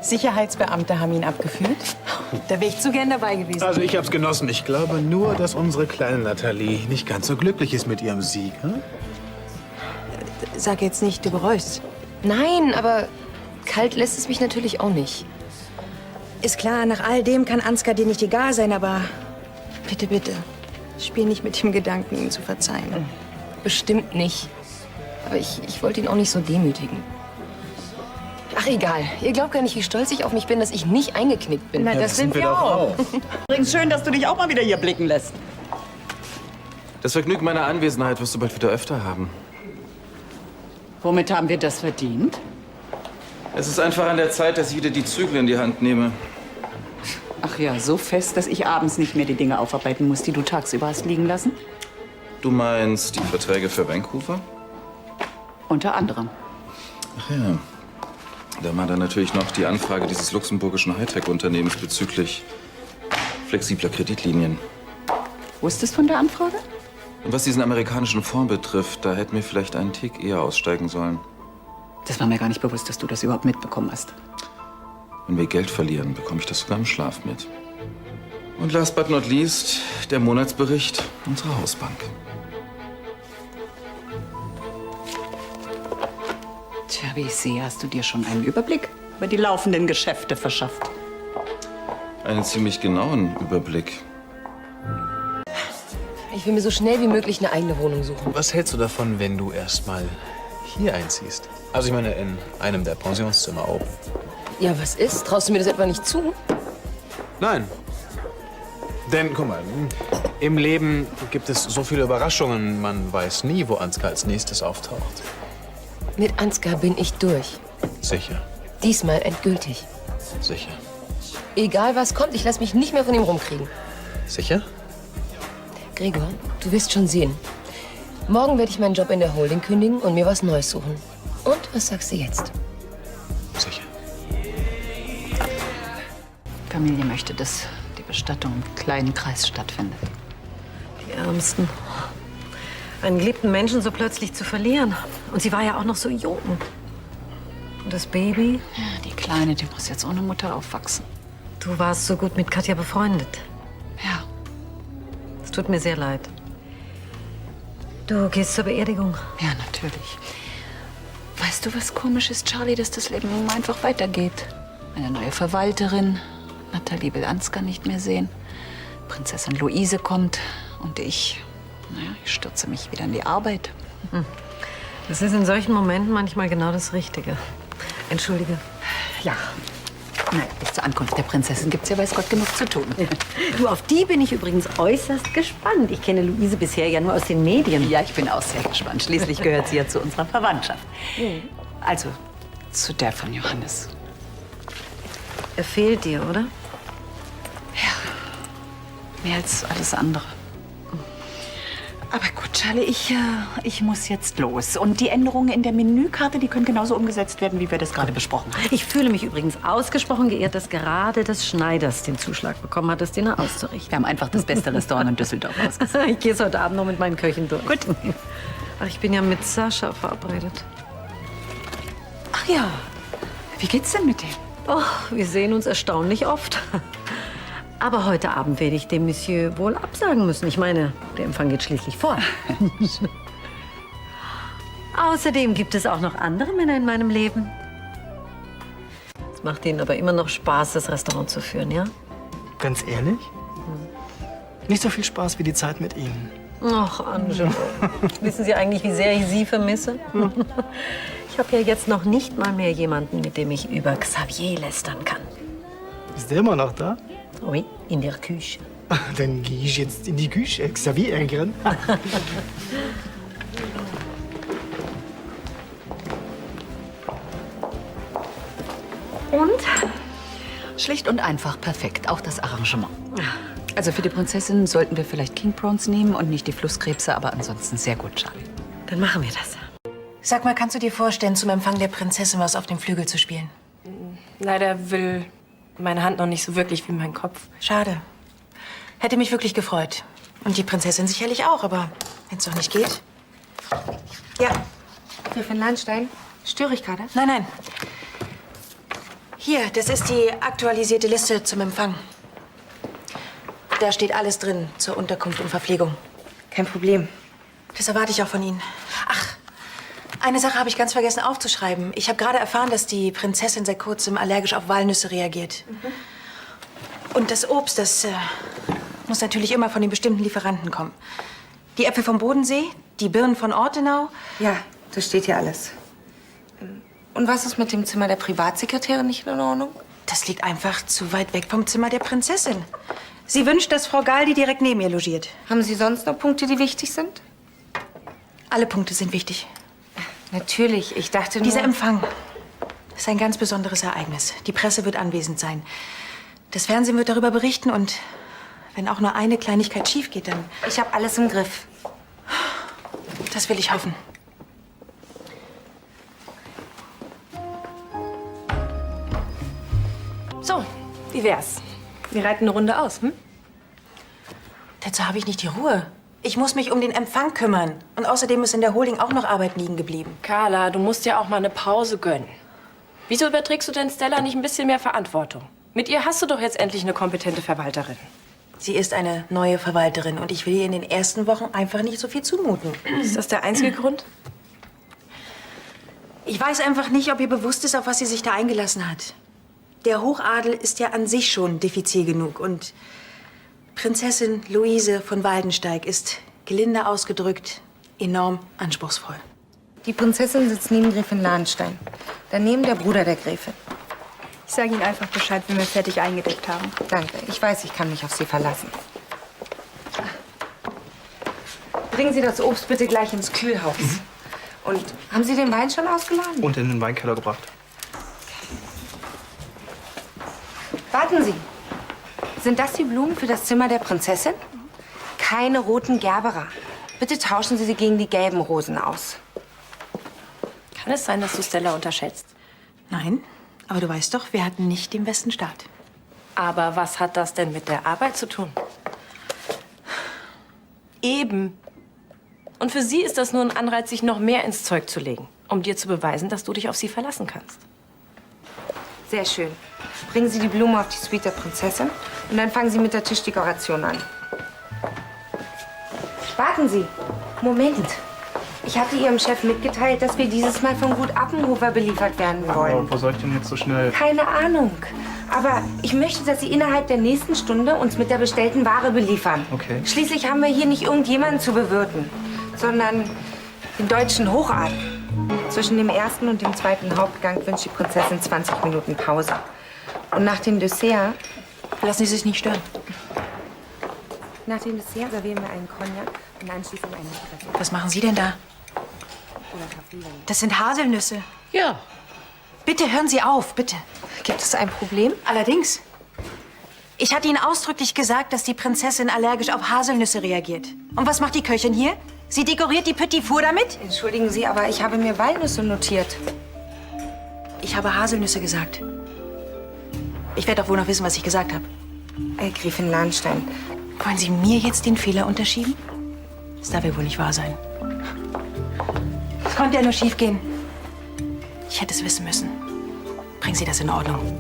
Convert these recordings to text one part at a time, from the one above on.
Sicherheitsbeamte haben ihn abgeführt. Da wäre ich zu gern dabei gewesen. Also ich hab's genossen. Ich glaube nur, dass unsere kleine Nathalie nicht ganz so glücklich ist mit ihrem Sieg. Hm? Sag jetzt nicht, du bereust. Nein, aber kalt lässt es mich natürlich auch nicht. Ist klar, nach all dem kann Ansgar dir nicht egal sein, aber bitte, bitte, spiel nicht mit dem Gedanken, ihm zu verzeihen. Bestimmt nicht. Aber ich wollte ihn auch nicht so demütigen. Ach, egal. Ihr glaubt gar nicht, wie stolz ich auf mich bin, dass ich nicht eingeknickt bin. Na, das sind wir auch. Übrigens schön, dass du dich auch mal wieder hier blicken lässt. Das Vergnügen meiner Anwesenheit wirst du bald wieder öfter haben. Womit haben wir das verdient? Es ist einfach an der Zeit, dass ich wieder die Zügel in die Hand nehme. Ach ja, so fest, dass ich abends nicht mehr die Dinge aufarbeiten muss, die du tagsüber hast liegen lassen? Du meinst die Verträge für Vancouver? Unter anderem. Ach ja. Da war dann natürlich noch die Anfrage dieses luxemburgischen Hightech-Unternehmens bezüglich flexibler Kreditlinien. Wusstest du von der Anfrage? Und was diesen amerikanischen Fonds betrifft, da hätten wir vielleicht einen Tick eher aussteigen sollen. Das war mir gar nicht bewusst, dass du das überhaupt mitbekommen hast. Wenn wir Geld verlieren, bekomme ich das sogar im Schlaf mit. Und last but not least, der Monatsbericht unserer Hausbank. Tja, wie ich sehe, hast du dir schon einen Überblick über die laufenden Geschäfte verschafft. Einen ziemlich genauen Überblick. Ich will mir so schnell wie möglich eine eigene Wohnung suchen. Was hältst du davon, wenn du erst mal hier einziehst? Also ich meine, in einem der Pensionszimmer oben. Ja, was ist? Traust du mir das etwa nicht zu? Nein. Denn, guck mal, im Leben gibt es so viele Überraschungen, man weiß nie, wo Ansgar als nächstes auftaucht. Mit Ansgar bin ich durch. Sicher, Diesmal endgültig. sicher. Egal was kommt, ich lasse mich nicht mehr von ihm rumkriegen. Sicher? Gregor, du wirst schon sehen. Morgen werde ich meinen Job in der Holding kündigen und mir was Neues suchen. Und was sagst du jetzt? Sicher. Familie möchte, dass die Bestattung im kleinen Kreis stattfindet. Die Ärmsten. Einen geliebten Menschen so plötzlich zu verlieren. Und sie war ja auch noch so jung. Und das Baby? Ja, die Kleine, die muss jetzt ohne Mutter aufwachsen. Du warst so gut mit Katja befreundet. Ja, Es tut mir sehr leid. Du gehst zur Beerdigung. ja, natürlich. Weißt du, was komisch ist, Charlie, dass das Leben nun mal einfach weitergeht? Eine neue Verwalterin. Nathalie will Ansgar nicht mehr sehen. Prinzessin Luise kommt. Und ich stürze mich wieder in die Arbeit. Das ist in solchen Momenten manchmal genau das Richtige. Entschuldige. Ja. Nein, bis zur Ankunft der Prinzessin gibt's ja weiß Gott genug zu tun. Du, auf die bin ich übrigens äußerst gespannt. Ich kenne Luise bisher ja nur aus den Medien. Ja, ich bin auch sehr gespannt. Schließlich gehört sie ja zu unserer Verwandtschaft. Also, zu der von Johannes. Er fehlt dir, oder? Mehr als alles andere. Aber gut, Charlie, ich muss jetzt los. Und die Änderungen in der Menükarte, die können genauso umgesetzt werden, wie wir das gerade besprochen haben. Ich fühle mich übrigens ausgesprochen geehrt, dass gerade des Schneiders den Zuschlag bekommen hat, das Dinner auszurichten. Wir haben einfach das beste Restaurant in Düsseldorf ausgesucht. Ich gehe es heute Abend noch mit meinen Köchen durch. Gut. Ach, ich bin ja mit Sascha verabredet. Ach ja, wie geht's denn mit dem? Oh, wir sehen uns erstaunlich oft. Aber heute Abend werde ich dem Monsieur wohl absagen müssen. Ich meine, der Empfang geht schließlich vor. Außerdem gibt es auch noch andere Männer in meinem Leben. Es macht Ihnen aber immer noch Spaß, das Restaurant zu führen, ja? Ganz ehrlich? Nicht so viel Spaß wie die Zeit mit Ihnen. Ach, Angelo. Wissen Sie eigentlich, wie sehr ich Sie vermisse? Ich habe ja jetzt noch nicht mal mehr jemanden, mit dem ich über Xavier lästern kann. Ist der immer noch da? Oui, in der Küche. Dann gehe ich jetzt in die Küche, Xavier ärgern. Und? Schlicht und einfach perfekt, auch das Arrangement. Also für die Prinzessin sollten wir vielleicht King Prawns nehmen und nicht die Flusskrebse, aber ansonsten sehr gut, Charlie. Dann machen wir das. Sag mal, kannst du dir vorstellen, zum Empfang der Prinzessin was auf dem Flügel zu spielen? Leider will meine Hand noch nicht so wirklich wie mein Kopf. Schade. Hätte mich wirklich gefreut. Und die Prinzessin sicherlich auch, aber wenn es doch nicht geht. Ja. Für Landstein? Störe ich gerade? Nein, nein. Hier, das ist die aktualisierte Liste zum Empfang. Da steht alles drin zur Unterkunft und Verpflegung. Kein Problem. Das erwarte ich auch von Ihnen. Ach, eine Sache habe ich ganz vergessen aufzuschreiben. Ich habe gerade erfahren, dass die Prinzessin seit kurzem allergisch auf Walnüsse reagiert. Und das Obst, das muss natürlich immer von den bestimmten Lieferanten kommen. Die Äpfel vom Bodensee, die Birnen von Ortenau. Ja, das steht hier alles. Und was ist mit dem Zimmer der Privatsekretärin nicht in Ordnung? Das liegt einfach zu weit weg vom Zimmer der Prinzessin. Sie wünscht, dass Frau Galdi direkt neben ihr logiert. Haben Sie sonst noch Punkte, die wichtig sind? Alle Punkte sind wichtig. Natürlich, ich dachte nur... Dieser Empfang ist ein ganz besonderes Ereignis. Die Presse wird anwesend sein. Das Fernsehen wird darüber berichten und wenn auch nur eine Kleinigkeit schief geht, dann... Ich habe alles im Griff. Das will ich hoffen. So, wie wär's? Wir reiten eine Runde aus, hm? Dazu habe ich nicht die Ruhe. Ich muss mich um den Empfang kümmern. Und außerdem ist in der Holding auch noch Arbeit liegen geblieben. Carla, du musst dir auch mal eine Pause gönnen. Wieso überträgst du denn Stella nicht ein bisschen mehr Verantwortung? Mit ihr hast du doch jetzt endlich eine kompetente Verwalterin. Sie ist eine neue Verwalterin und ich will ihr in den ersten Wochen einfach nicht so viel zumuten. Ist das der einzige Grund? Ich weiß einfach nicht, ob ihr bewusst ist, auf was sie sich da eingelassen hat. Der Hochadel ist ja an sich schon diffizil genug und Prinzessin Luise von Waldensteig ist, gelinde ausgedrückt, enorm anspruchsvoll. Die Prinzessin sitzt neben Gräfin Lahnstein. Daneben der Bruder der Gräfin. Ich sage Ihnen einfach Bescheid, wenn wir fertig eingedeckt haben. Danke. Ich weiß, ich kann mich auf Sie verlassen. Bringen Sie das Obst bitte gleich ins Kühlhaus. Und haben Sie den Wein schon ausgeladen? Und in den Weinkeller gebracht. Warten Sie. Sind das die Blumen für das Zimmer der Prinzessin? Keine roten Gerbera. Bitte tauschen Sie sie gegen die gelben Rosen aus. Kann es sein, dass du Stella unterschätzt? Nein, aber du weißt doch, wir hatten nicht den besten Start. Aber was hat das denn mit der Arbeit zu tun? Eben. Und für sie ist das nur ein Anreiz, sich noch mehr ins Zeug zu legen, um dir zu beweisen, dass du dich auf sie verlassen kannst. Sehr schön. Bringen Sie die Blumen auf die Suite der Prinzessin und dann fangen Sie mit der Tischdekoration an. Warten Sie. Moment. Ich hatte Ihrem Chef mitgeteilt, dass wir dieses Mal von Gut Appenhofer beliefert werden wollen. Aber wo soll ich denn jetzt so schnell? Keine Ahnung. Aber ich möchte, dass Sie innerhalb der nächsten Stunde uns mit der bestellten Ware beliefern. Okay. Schließlich haben wir hier nicht irgendjemanden zu bewirten, sondern den deutschen Hochadel. Zwischen dem ersten und dem zweiten Hauptgang wünscht die Prinzessin 20 Minuten Pause. Und nach dem Dessert... Lassen Sie sich nicht stören. Nach dem Dessert servieren wir einen Cognac und anschließend einen Espresso. Was machen Sie denn da? Oder Kaffee. Das sind Haselnüsse. Ja. Bitte hören Sie auf, bitte. Gibt es ein Problem? Allerdings. Ich hatte Ihnen ausdrücklich gesagt, dass die Prinzessin allergisch auf Haselnüsse reagiert. Und was macht die Köchin hier? Sie dekoriert die Petit Four damit? Entschuldigen Sie, aber ich habe mir Walnüsse notiert. Ich habe Haselnüsse gesagt. Ich werde doch wohl noch wissen, was ich gesagt habe. Gräfin Lahnstein. Wollen Sie mir jetzt den Fehler unterschieben? Das darf ja wohl nicht wahr sein. Es konnte ja nur schief gehen. Ich hätte es wissen müssen. Bringen Sie das in Ordnung.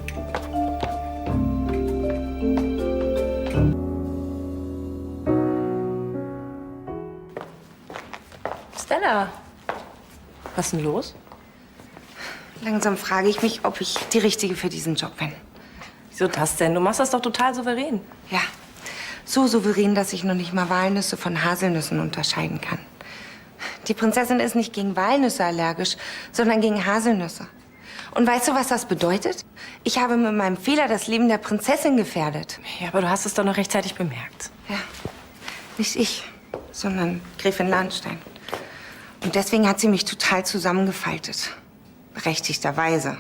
Stella, was ist denn los? Langsam frage ich mich, ob ich die Richtige für diesen Job bin. Wieso das denn? Du machst das doch total souverän. Ja, so souverän, dass ich noch nicht mal Walnüsse von Haselnüssen unterscheiden kann. Die Prinzessin ist nicht gegen Walnüsse allergisch, sondern gegen Haselnüsse. Und weißt du, was das bedeutet? Ich habe mit meinem Fehler das Leben der Prinzessin gefährdet. Ja, aber du hast es doch noch rechtzeitig bemerkt. Ja, nicht ich, sondern Gräfin Lahnstein. Und deswegen hat sie mich total zusammengefaltet. Berechtigterweise.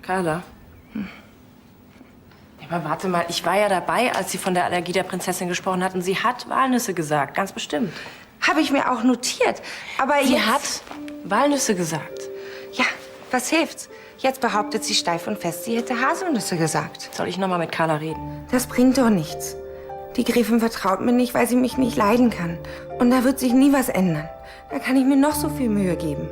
Carla? Ja, aber warte mal, ich war ja dabei, als sie von der Allergie der Prinzessin gesprochen hat. Und sie hat Walnüsse gesagt, ganz bestimmt. Habe ich mir auch notiert. Aber Sie jetzt... hat Walnüsse gesagt. Ja, was hilft's? Jetzt behauptet sie steif und fest, sie hätte Haselnüsse gesagt. Soll ich noch mal mit Carla reden? Das bringt doch nichts. Die Gräfin vertraut mir nicht, weil sie mich nicht leiden kann. Und da wird sich nie was ändern. Da kann ich mir noch so viel Mühe geben.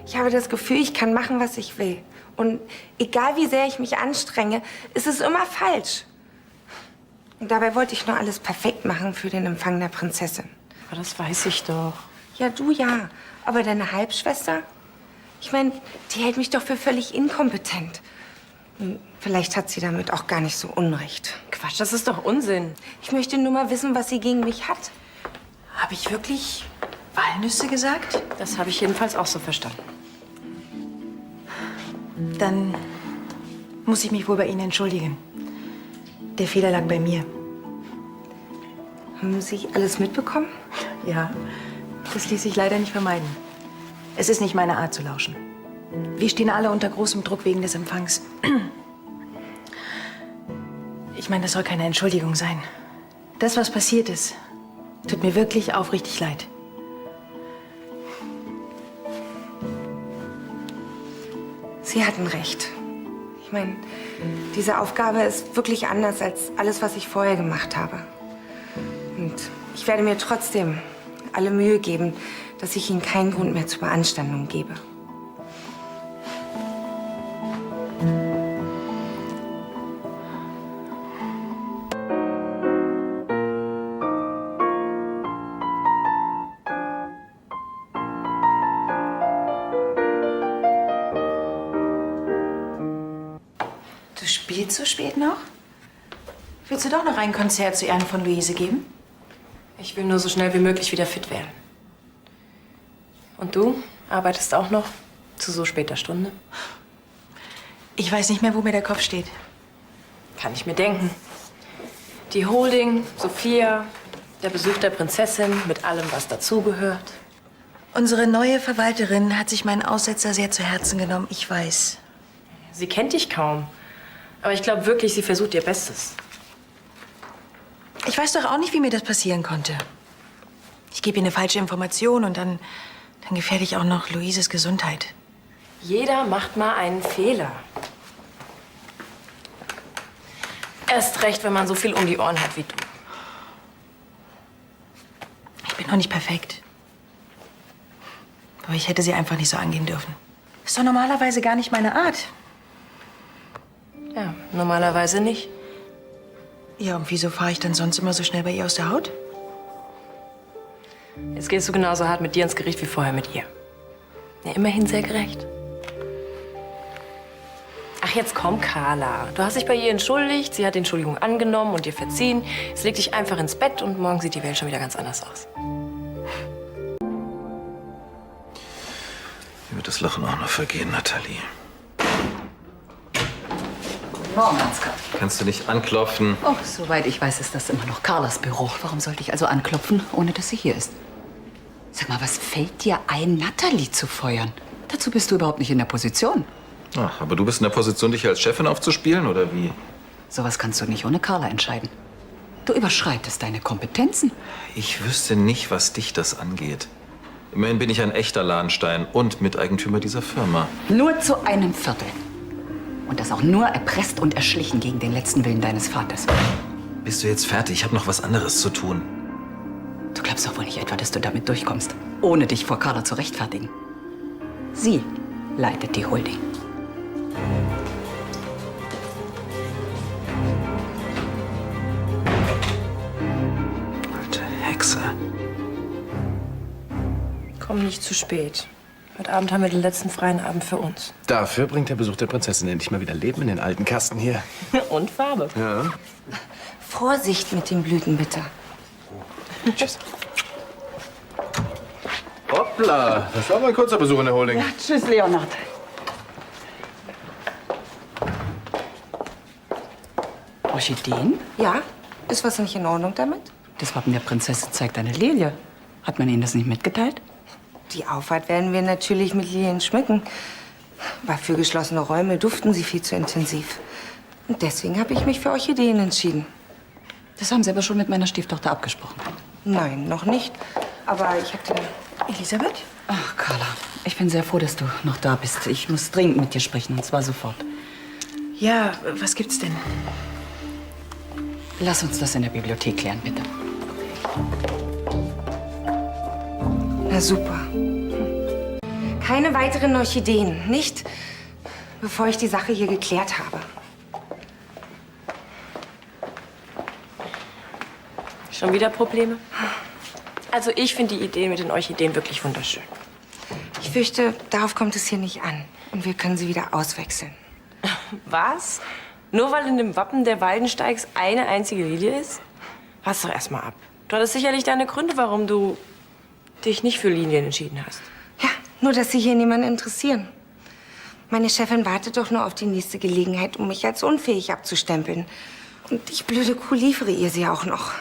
Ich habe das Gefühl, ich kann machen, was ich will. Und egal wie sehr ich mich anstrenge, ist es immer falsch. Und dabei wollte ich nur alles perfekt machen für den Empfang der Prinzessin. Aber das weiß ich doch. Ja, du ja. Aber deine Halbschwester? Ich meine, die hält mich doch für völlig inkompetent. Vielleicht hat sie damit auch gar nicht so Unrecht. Quatsch, das ist doch Unsinn. Ich möchte nur mal wissen, was sie gegen mich hat. Habe ich wirklich Walnüsse gesagt? Das habe ich jedenfalls auch so verstanden. Dann muss ich mich wohl bei Ihnen entschuldigen. Der Fehler lag bei mir. Haben Sie alles mitbekommen? Ja, das ließ sich leider nicht vermeiden. Es ist nicht meine Art zu lauschen. Wir stehen alle unter großem Druck wegen des Empfangs. Ich meine, das soll keine Entschuldigung sein. Das, was passiert ist, tut mir wirklich aufrichtig leid. Sie hatten recht. Ich meine, diese Aufgabe ist wirklich anders als alles, was ich vorher gemacht habe. Und ich werde mir trotzdem alle Mühe geben, dass ich Ihnen keinen Grund mehr zur Beanstandung gebe. Du spielst so spät noch? Willst du doch noch ein Konzert zu Ehren von Luise geben? Ich will nur so schnell wie möglich wieder fit werden. Und du arbeitest auch noch zu so später Stunde? Ich weiß nicht mehr, wo mir der Kopf steht. Kann ich mir denken. Die Holding, Sophia, der Besuch der Prinzessin mit allem, was dazugehört. Unsere neue Verwalterin hat sich meinen Aussetzer sehr zu Herzen genommen, ich weiß. Sie kennt dich kaum. Aber ich glaube wirklich, sie versucht ihr Bestes. Ich weiß doch auch nicht, wie mir das passieren konnte. Ich gebe ihr eine falsche Information und dann gefährde ich auch noch Luises Gesundheit. Jeder macht mal einen Fehler. Erst recht, wenn man so viel um die Ohren hat wie du. Ich bin noch nicht perfekt. Aber ich hätte sie einfach nicht so angehen dürfen. Ist doch normalerweise gar nicht meine Art. Ja, normalerweise nicht. Ja, und wieso fahre ich dann sonst immer so schnell bei ihr aus der Haut? Jetzt gehst du genauso hart mit dir ins Gericht wie vorher mit ihr. Ja, immerhin sehr gerecht. Ach, jetzt komm, Carla. Du hast dich bei ihr entschuldigt, sie hat die Entschuldigung angenommen und dir verziehen. Jetzt leg dich einfach ins Bett und morgen sieht die Welt schon wieder ganz anders aus. Mir wird das Lachen auch noch vergehen, Nathalie. Morgen, Ansgar. Kannst du nicht anklopfen? Oh, soweit ich weiß, ist das immer noch Carlas Büro. Warum sollte ich also anklopfen, ohne dass sie hier ist? Sag mal, was fällt dir ein, Nathalie zu feuern? Dazu bist du überhaupt nicht in der Position. Ach, aber du bist in der Position, dich als Chefin aufzuspielen, oder wie? Sowas kannst du nicht ohne Carla entscheiden. Du überschreitest deine Kompetenzen. Ich wüsste nicht, was dich das angeht. Immerhin bin ich ein echter Lahnstein und Miteigentümer dieser Firma. Nur zu einem Viertel. Und das auch nur erpresst und erschlichen gegen den letzten Willen deines Vaters. Bist du jetzt fertig? Ich habe noch was anderes zu tun. Du glaubst doch wohl nicht etwa, dass du damit durchkommst, ohne dich vor Carla zu rechtfertigen. Sie leitet die Holding. Alte Hexe. Komm nicht zu spät. Heute Abend haben wir den letzten freien Abend für uns. Dafür bringt der Besuch der Prinzessin endlich mal wieder Leben in den alten Kasten hier. Und Farbe. Ja. Vorsicht mit den Blüten, bitte. Tschüss. Hoppla, das war mal ein kurzer Besuch in der Holding. Tschüss, Leonard. Orchideen? Ja? Ist was nicht in Ordnung damit? Das Wappen der Prinzessin zeigt eine Lilie. Hat man Ihnen das nicht mitgeteilt? Die Auffahrt werden wir natürlich mit Lilien schmücken. Aber für geschlossene Räume duften sie viel zu intensiv. Und deswegen habe ich mich für Orchideen entschieden. Das haben Sie aber schon mit meiner Stieftochter abgesprochen. Nein, noch nicht. Aber ich hatte... Elisabeth? Ach, Carla, ich bin sehr froh, dass du noch da bist. Ich muss dringend mit dir sprechen, und zwar sofort. Ja, was gibt's denn? Lass uns das in der Bibliothek klären, bitte. Na super. Keine weiteren Orchideen, nicht? bevor ich die Sache hier geklärt habe. Schon wieder Probleme? Also ich finde die Idee mit den Orchideen wirklich wunderschön. Ich fürchte, darauf kommt es hier nicht an. Und wir können sie wieder auswechseln. Was? Nur weil in dem Wappen der Waldensteigs eine einzige Lilie ist? Pass doch erst mal ab. Du hattest sicherlich deine Gründe, warum du dich nicht für Linien entschieden hast. Ja, nur dass sie hier niemanden interessieren. Meine Chefin wartet doch nur auf die nächste Gelegenheit, um mich als unfähig abzustempeln. Und ich blöde Kuh liefere ihr sie auch noch.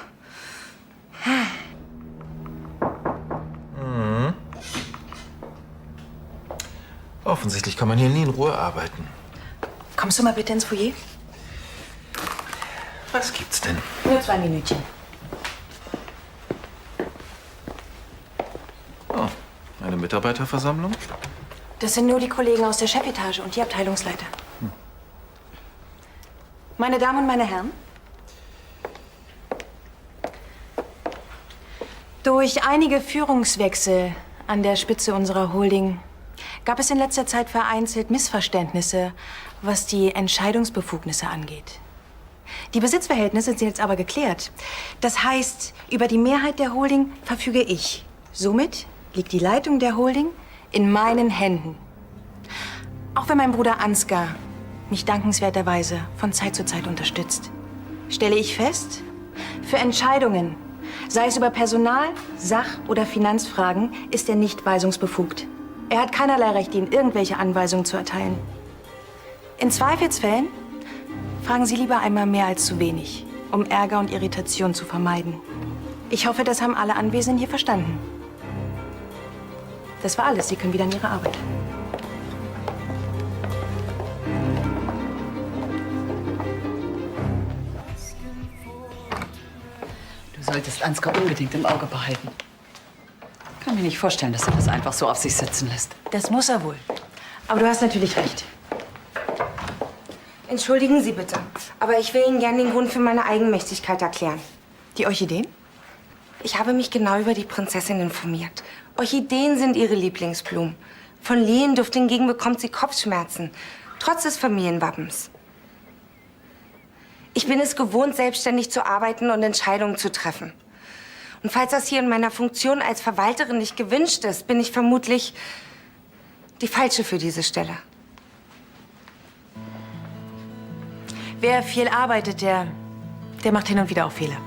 Offensichtlich kann man hier nie in Ruhe arbeiten. Kommst du mal bitte ins Foyer? Was gibt's denn? Nur 2 Minütchen. Oh, eine Mitarbeiterversammlung? Das sind nur die Kollegen aus der Chefetage und die Abteilungsleiter. Meine Damen und meine Herren, durch einige Führungswechsel an der Spitze unserer Holding gab es in letzter Zeit vereinzelt Missverständnisse, was die Entscheidungsbefugnisse angeht. Die Besitzverhältnisse sind jetzt aber geklärt. Das heißt, über die Mehrheit der Holding verfüge ich. Somit liegt die Leitung der Holding in meinen Händen. Auch wenn mein Bruder Ansgar mich dankenswerterweise von Zeit zu Zeit unterstützt, stelle ich fest, für Entscheidungen, sei es über Personal-, Sach- oder Finanzfragen, ist er nicht weisungsbefugt. Er hat keinerlei Recht, Ihnen irgendwelche Anweisungen zu erteilen. In Zweifelsfällen fragen Sie lieber einmal mehr als zu wenig, um Ärger und Irritation zu vermeiden. Ich hoffe, das haben alle Anwesenden hier verstanden. Das war alles. Sie können wieder an Ihre Arbeit. Du solltest Ansgar unbedingt im Auge behalten. Ich kann mir nicht vorstellen, dass er das einfach so auf sich sitzen lässt. Das muss er wohl. Aber du hast natürlich recht. Entschuldigen Sie bitte, aber ich will Ihnen gerne den Grund für meine Eigenmächtigkeit erklären. Die Orchideen? Ich habe mich genau über die Prinzessin informiert. Orchideen sind ihre Lieblingsblumen. Von Lehenduft hingegen bekommt sie Kopfschmerzen, trotz des Familienwappens. Ich bin es gewohnt, selbstständig zu arbeiten und Entscheidungen zu treffen. Und falls das hier in meiner Funktion als Verwalterin nicht gewünscht ist, bin ich vermutlich die Falsche für diese Stelle. Wer viel arbeitet, der macht hin und wieder auch Fehler.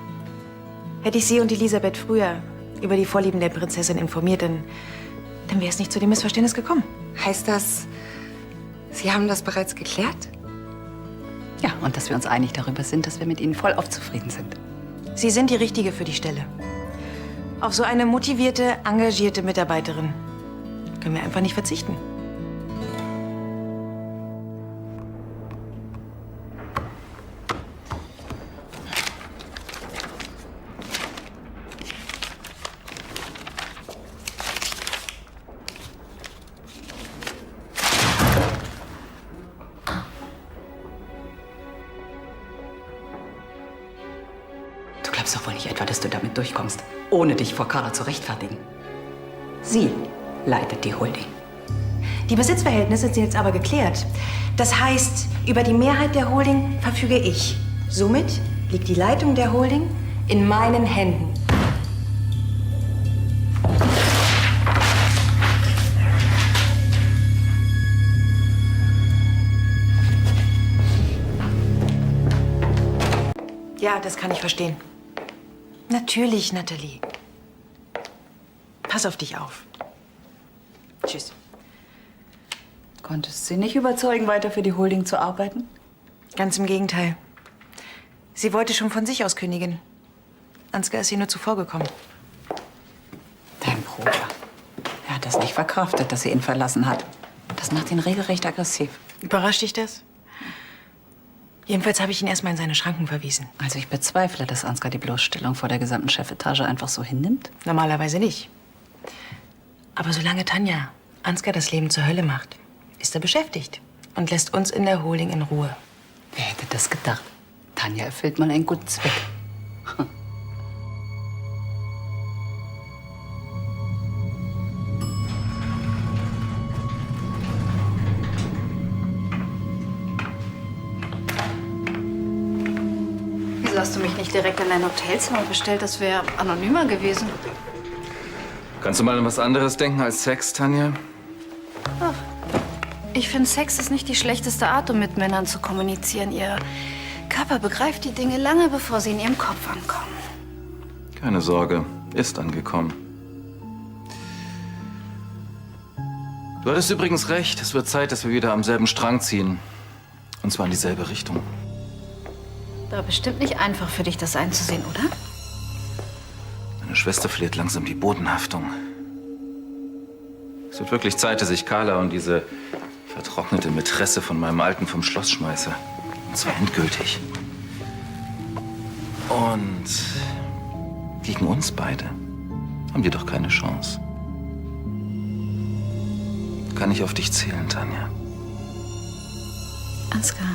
Hätte ich Sie und Elisabeth früher über die Vorlieben der Prinzessin informiert, dann wäre es nicht zu dem Missverständnis gekommen. Heißt das, Sie haben das bereits geklärt? Ja, und dass wir uns einig darüber sind, dass wir mit Ihnen vollauf zufrieden sind. Sie sind die Richtige für die Stelle. Auf so eine motivierte, engagierte Mitarbeiterin können wir einfach nicht verzichten. Du glaubst doch wohl nicht etwa, dass du damit durchkommst, ohne dich vor Carla zu rechtfertigen. Sie leitet die Holding. Die Besitzverhältnisse sind jetzt aber geklärt. Das heißt, über die Mehrheit der Holding verfüge ich. Somit liegt die Leitung der Holding in meinen Händen. Ja, das kann ich verstehen. Natürlich, Natalie. Pass auf dich auf. Tschüss. Konntest sie nicht überzeugen, weiter für die Holding zu arbeiten? Ganz im Gegenteil. Sie wollte schon von sich aus kündigen. Ansgar ist ihr nur zuvorgekommen. Dein Bruder. Er hat das nicht verkraftet, dass sie ihn verlassen hat. Das macht ihn regelrecht aggressiv. Überrascht dich das? Jedenfalls habe ich ihn erstmal in seine Schranken verwiesen. Also ich bezweifle, dass Ansgar die Bloßstellung vor der gesamten Chefetage einfach so hinnimmt. Normalerweise nicht. Aber solange Tanja Ansgar das Leben zur Hölle macht, ist er beschäftigt und lässt uns in der Holding in Ruhe. Wer hätte das gedacht? Tanja erfüllt mal einen guten Zweck. Wieso hast du mich nicht direkt in dein Hotelzimmer bestellt? Das wäre anonymer gewesen. Kannst du mal an was anderes denken als Sex, Tanja? Ach, ich finde, Sex ist nicht die schlechteste Art, um mit Männern zu kommunizieren. Ihr Körper begreift die Dinge lange, bevor sie in ihrem Kopf ankommen. Keine Sorge, ist angekommen. Du hattest übrigens recht. Es wird Zeit, dass wir wieder am selben Strang ziehen. Und zwar in dieselbe Richtung. War bestimmt nicht einfach für dich, das einzusehen, oder? Meine Schwester verliert langsam die Bodenhaftung. Es wird wirklich Zeit, dass ich Carla und diese vertrocknete Mätresse von meinem Alten vom Schloss schmeiße. Und zwar endgültig. Und gegen uns beide haben die doch keine Chance. Kann ich auf dich zählen, Tanja? Ansgar,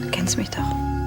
du kennst mich doch.